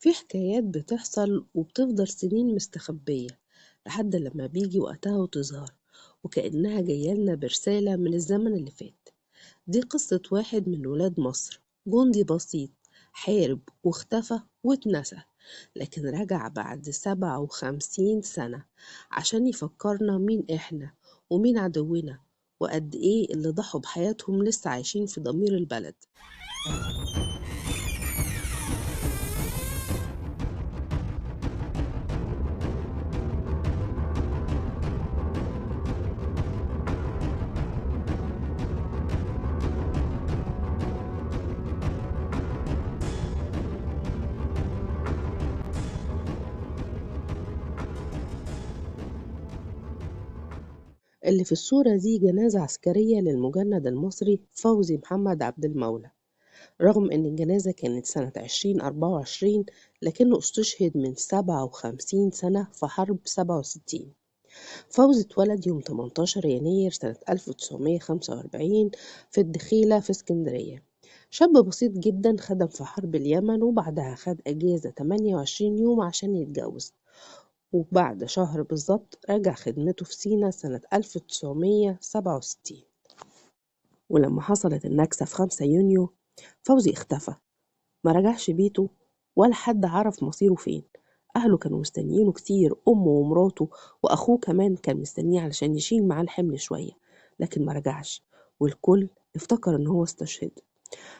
في حكايات بتحصل وبتفضل سنين مستخبية لحد لما بيجي وقتها وتظهر، وكأنها جايلنا برسالة من الزمن اللي فات. دي قصة واحد من ولاد مصر، جندي بسيط، حارب واختفى واتنسى، لكن رجع بعد 57 سنة عشان يفكرنا مين احنا ومين عدونا، وقد ايه اللي ضحوا بحياتهم لسه عايشين في ضمير البلد. اللي في الصورة دي جنازة عسكرية للمجند المصري فوزي محمد عبد المولى. رغم إن الجنازة كانت سنة 2024، لكنه استشهد من 57 سنة في حرب 67. فوزي اتولد يوم 18 يناير سنة 1945 في الدخيلة في اسكندرية. شاب بسيط جدا، خدم في حرب اليمن وبعدها خد أجازة 28 يوم عشان يتجوز، وبعد شهر بالظبط رجع خدمته في سينا سنة 1967. ولما حصلت النكسة في 5 يونيو، فوزي اختفى، ما رجعش بيته ولا حد عرف مصيره فين. أهله كانوا مستنيينه كتير، أمه ومراته وأخوه كمان كان مستنيه علشان يشيل معاه الحمل شوية، لكن ما رجعش، والكل افتكر إن هو استشهد.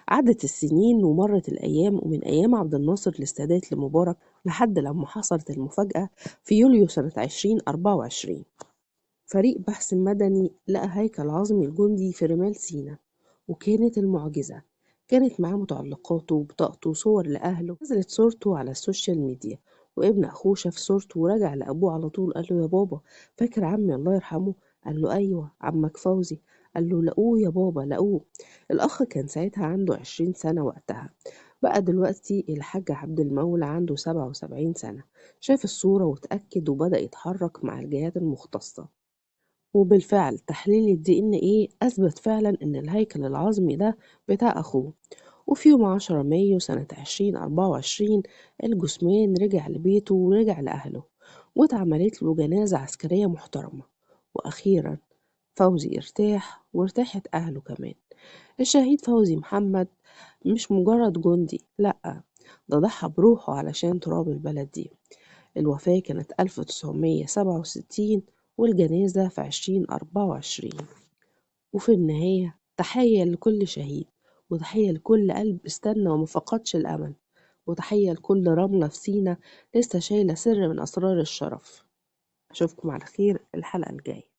عدت السنين ومرت الأيام، ومن أيام عبد الناصر للسادات لمبارك لحد لما حصلت المفاجأة في يوليو سنة 2024. فريق بحث مدني لقى هيكل عظمي الجندي في رمال سينا، وكانت المعجزة كانت معاه متعلقاته وبطاقته وصور لأهله. نزلت صورته على السوشيال ميديا، وابن أخوه شاف صورته ورجع لأبوه على طول، قال له: يا بابا، فاكر عمي الله يرحمه؟ قال له: أيوة، عمك فوزي. قال له: لقوه يا بابا، لقوه. الأخ كان ساعتها عنده 20 سنة وقتها، بقى دلوقتي الحاج عبد المولى عنده 77 سنة. شاف الصورة وتأكد وبدأ يتحرك مع الجهات المختصة، وبالفعل تحليل ال DNA أثبت فعلا إن الهيكل العظمي ده بتاع أخوه. وفي يوم 10 مايو سنة 2024 الجثمان رجع لبيته ورجع لأهله، واتعملت له جنازة عسكرية محترمة. وأخيرا فوزي ارتاح وارتاحت أهله كمان. الشهيد فوزي محمد مش مجرد جندي، لأ، ده ضحى بروحه علشان تراب البلد دي. الوفاة كانت 1967، والجنازة في 2024. وفي النهاية تحية لكل شهيد، وتحية لكل قلب استنى ومفقدش الأمل، وتحية لكل رملة في سينا لسه شايلة سر من أسرار الشرف. أشوفكم على خير الحلقة الجاية.